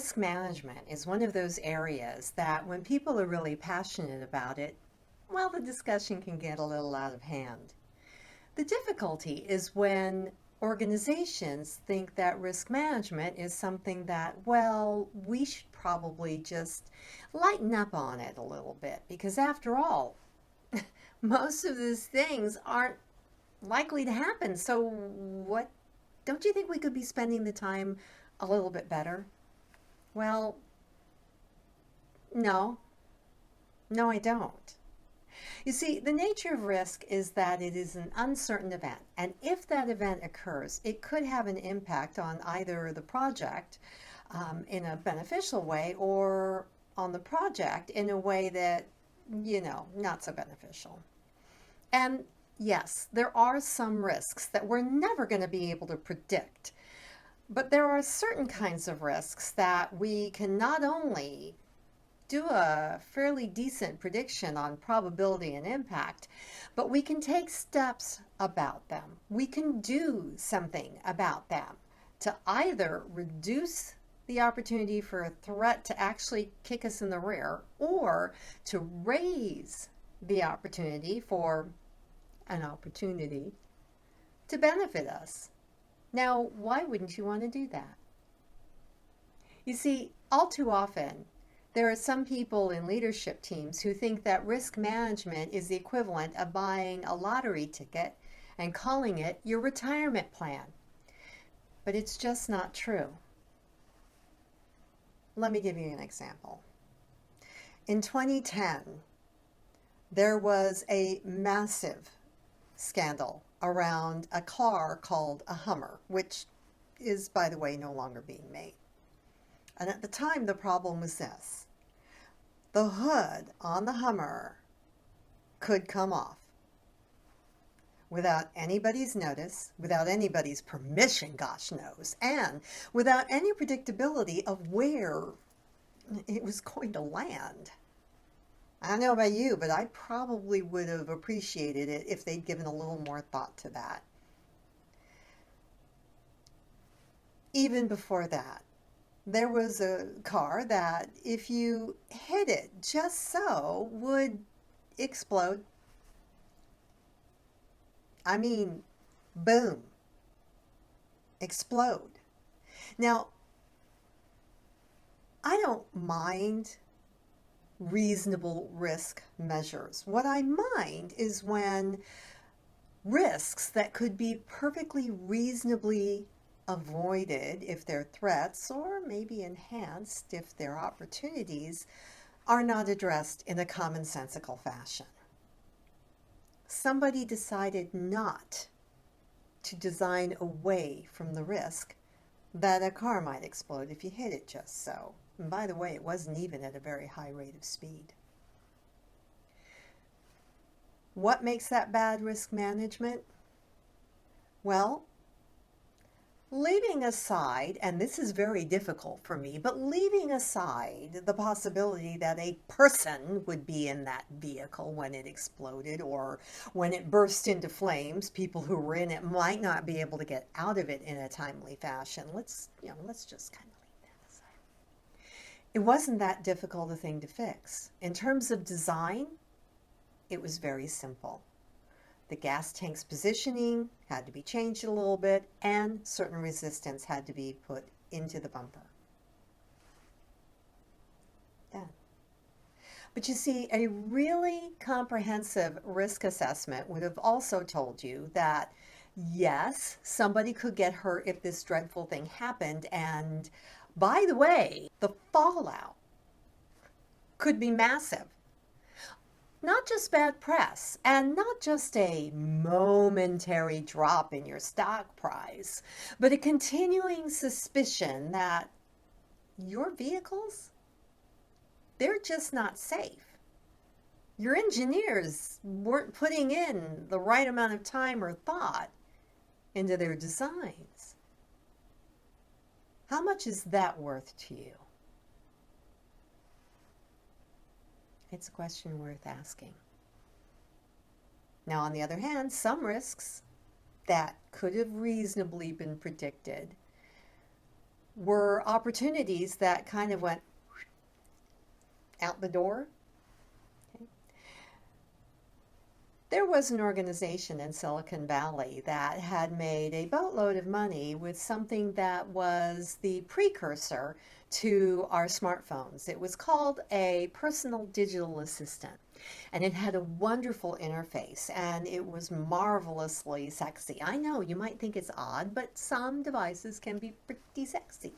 risk management is one of those areas that when people are really passionate about it, well, the discussion can get a little out of hand. The difficulty is when organizations think that risk management is something that, well, we should probably just lighten up on it a little bit because after all, most of these things aren't likely to happen. So what, don't you think we could be spending the time a little bit better? Well, no, no, I don't. You see, the nature of risk is that it is an uncertain event, and if that event occurs, it could have an impact on either the project in a beneficial way or on the project in a way that, not so beneficial. And yes, there are some risks that we're never going to be able to predict, but there are certain kinds of risks that we can not only do a fairly decent prediction on probability and impact, but we can take steps about them. We can do something about them to either reduce the opportunity for a threat to actually kick us in the rear or to raise the opportunity for an opportunity to benefit us. Now, why wouldn't you want to do that? You see, all too often, there are some people in leadership teams who think that risk management is the equivalent of buying a lottery ticket and calling it your retirement plan. But it's just not true. Let me give you an example. In 2010, there was a massive scandal around a car called a Hummer, which is, by the way, no longer being made. And at the time, the problem was this. The hood on the Hummer could come off without anybody's notice, without anybody's permission, gosh knows, and without any predictability of where it was going to land. I don't know about you, but I probably would have appreciated it if they'd given a little more thought to that. Even before that, there was a car that if you hit it just so would explode. I mean, boom, explode. Now, I don't mind reasonable risk measures. What I mind is when risks that could be perfectly reasonably avoided if they're threats, or maybe enhanced if they're opportunities, are not addressed in a commonsensical fashion. Somebody decided not to design away from the risk that a car might explode if you hit it just so. And by the way, it wasn't even at a very high rate of speed. What makes that bad risk management? Well, leaving aside, and this is very difficult for me, but leaving aside the possibility that a person would be in that vehicle when it exploded or when it burst into flames, people who were in it might not be able to get out of it in a timely fashion. Let's just kind of leave that aside. It wasn't that difficult a thing to fix. In terms of design, it was very simple. The gas tank's positioning had to be changed a little bit, and certain resistance had to be put into the bumper. Done. But you see, a really comprehensive risk assessment would have also told you that, yes, somebody could get hurt if this dreadful thing happened, and by the way, the fallout could be massive. Not just bad press, and not just a momentary drop in your stock price, but a continuing suspicion that your vehicles, they're just not safe. Your engineers weren't putting in the right amount of time or thought into their designs. How much is that worth to you? It's a question worth asking. Now, on the other hand, some risks that could have reasonably been predicted were opportunities that kind of went out the door. Okay. There was an organization in Silicon Valley that had made a boatload of money with something that was the precursor to our smartphones. It was called a personal digital assistant, and it had a wonderful interface, and it was marvelously sexy. I know you might think it's odd, but some devices can be pretty sexy.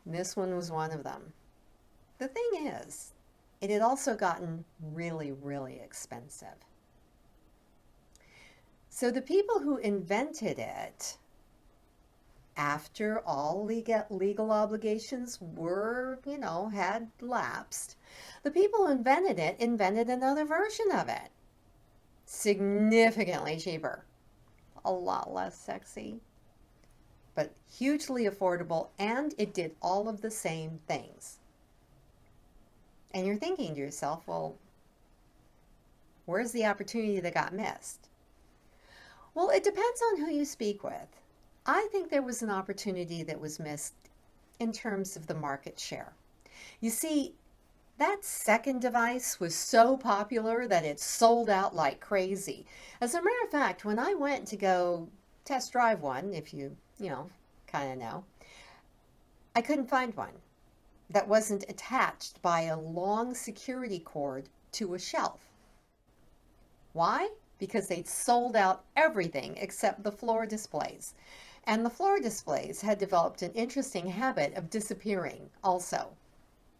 And this one was one of them. The thing is, it had also gotten really, really expensive. So the people who invented it, after all legal obligations were, had lapsed, the people who invented it invented another version of it. Significantly cheaper, a lot less sexy, but hugely affordable, and it did all of the same things. And you're thinking to yourself, well, where's the opportunity that got missed? Well, it depends on who you speak with. I think there was an opportunity that was missed in terms of the market share. You see, that second device was so popular that it sold out like crazy. As a matter of fact, when I went to go test drive one, if you kind of know, I couldn't find one that wasn't attached by a long security cord to a shelf. Why? Because they'd sold out everything except the floor displays. And the floor displays had developed an interesting habit of disappearing also.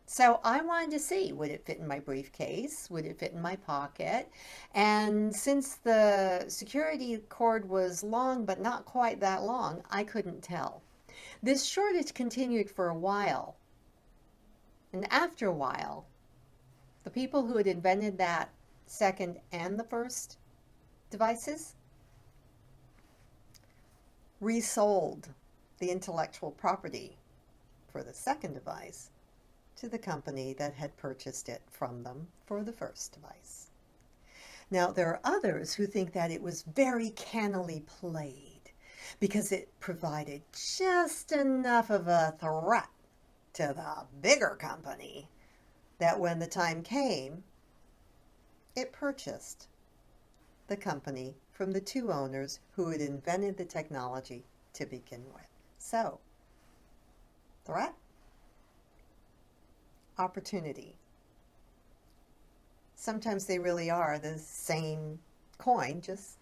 So I wanted to see, would it fit in my briefcase? Would it fit in my pocket? And since the security cord was long, but not quite that long, I couldn't tell. This shortage continued for a while. And after a while, the people who had invented that second and the first devices resold the intellectual property for the second device to the company that had purchased it from them for the first device. Now, there are others who think that it was very cannily played because it provided just enough of a threat to the bigger company that when the time came, it purchased the company from the two owners who had invented the technology to begin with. So, threat, opportunity. Sometimes they really are the same coin, just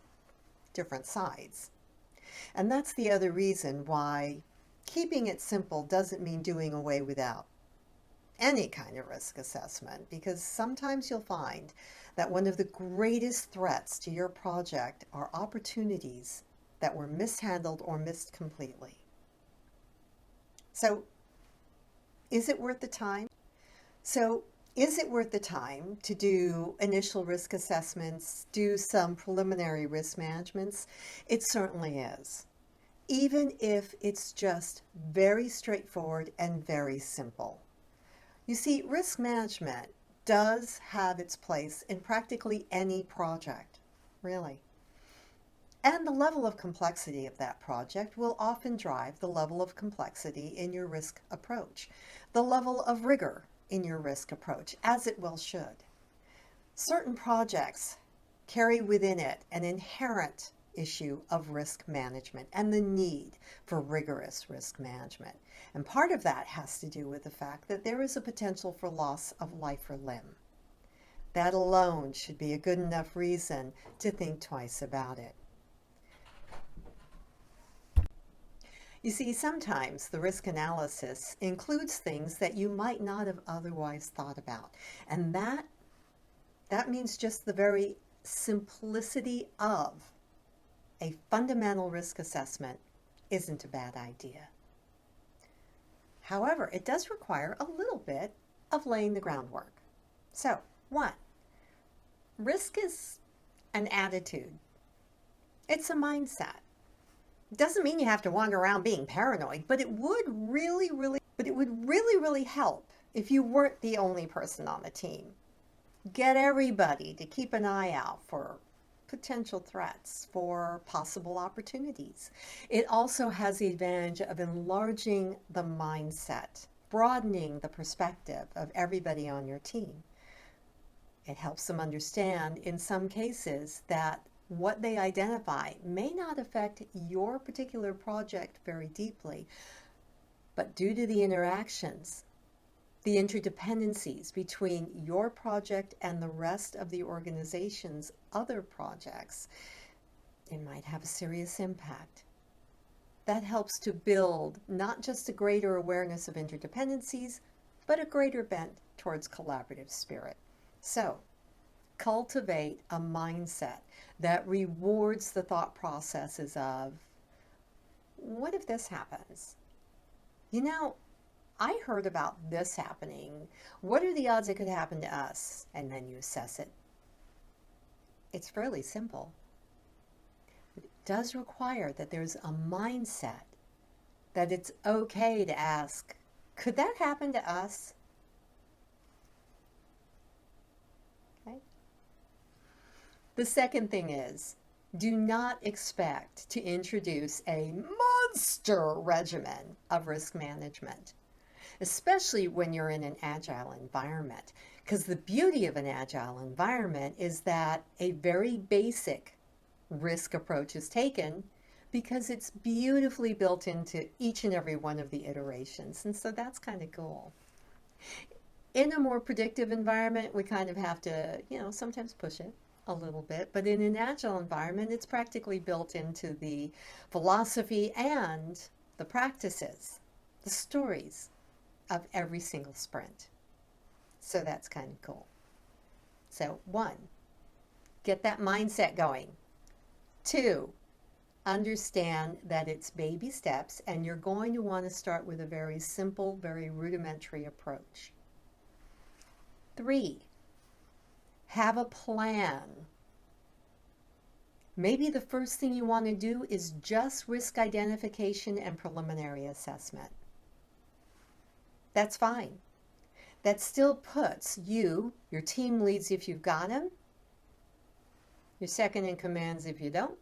different sides. And that's the other reason why keeping it simple doesn't mean doing away without any kind of risk assessment, because sometimes you'll find that one of the greatest threats to your project are opportunities that were mishandled or missed completely. So, is it worth the time? Is it worth the time to do initial risk assessments, do some preliminary risk managements? It certainly is, even if it's just very straightforward and very simple. You see, risk management does have its place in practically any project, really. And the level of complexity of that project will often drive the level of complexity in your risk approach, the level of rigor in your risk approach, as it well should. Certain projects carry within it an inherent issue of risk management and the need for rigorous risk management. And part of that has to do with the fact that there is a potential for loss of life or limb. That alone should be a good enough reason to think twice about it. You see, sometimes the risk analysis includes things that you might not have otherwise thought about. And that means just the very simplicity of a fundamental risk assessment isn't a bad idea. However, it does require a little bit of laying the groundwork. So, 1, risk is an attitude. It's a mindset. It doesn't mean you have to wander around being paranoid, but it would really help if you weren't the only person on the team. Get everybody to keep an eye out for potential threats, for possible opportunities. It also has the advantage of enlarging the mindset, broadening the perspective of everybody on your team. It helps them understand, in some cases, that what they identify may not affect your particular project very deeply, but due to the interactions, the interdependencies between your project and the rest of the organization's other projects, it might have a serious impact. That helps to build not just a greater awareness of interdependencies, but a greater bent towards collaborative spirit. So, cultivate a mindset that rewards the thought processes of, what if this happens? You know, I heard about this happening. What are the odds it could happen to us? And then you assess it. It's fairly simple. But it does require that there's a mindset that it's okay to ask, could that happen to us? Okay. The second thing is, do not expect to introduce a monster regimen of risk management, especially when you're in an agile environment. Because the beauty of an agile environment is that a very basic risk approach is taken because it's beautifully built into each and every one of the iterations. And so that's kind of cool. In a more predictive environment, we kind of have to, sometimes push it a little bit, but in an agile environment, it's practically built into the philosophy and the practices, the stories of every single sprint. So that's kind of cool. So 1, get that mindset going. 2, understand that it's baby steps and you're going to want to start with a very simple, very rudimentary approach. 3, have a plan. Maybe the first thing you want to do is just risk identification and preliminary assessment. That's fine. That still puts you, your team leads if you've got them, your second in commands if you don't.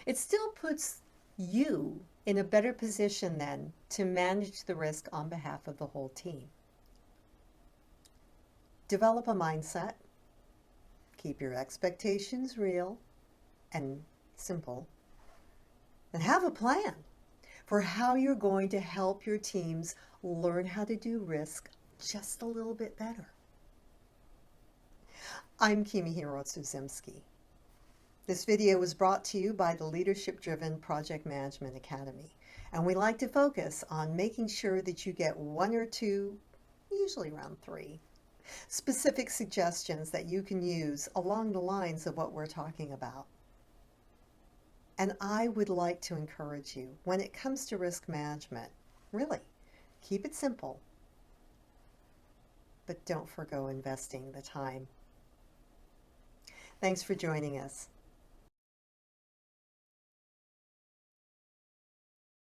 It still puts you in a better position then to manage the risk on behalf of the whole team. Develop a mindset. Keep your expectations real and simple. And have a plan for how you're going to help your teams learn how to do risk just a little bit better. I'm KimiKSP. This video was brought to you by the Leadership Driven Project Management Academy, and we like to focus on making sure that you get 1 or 2, usually around 3, specific suggestions that you can use along the lines of what we're talking about. And I would like to encourage you, when it comes to risk management, really, keep it simple, but don't forgo investing the time. Thanks for joining us.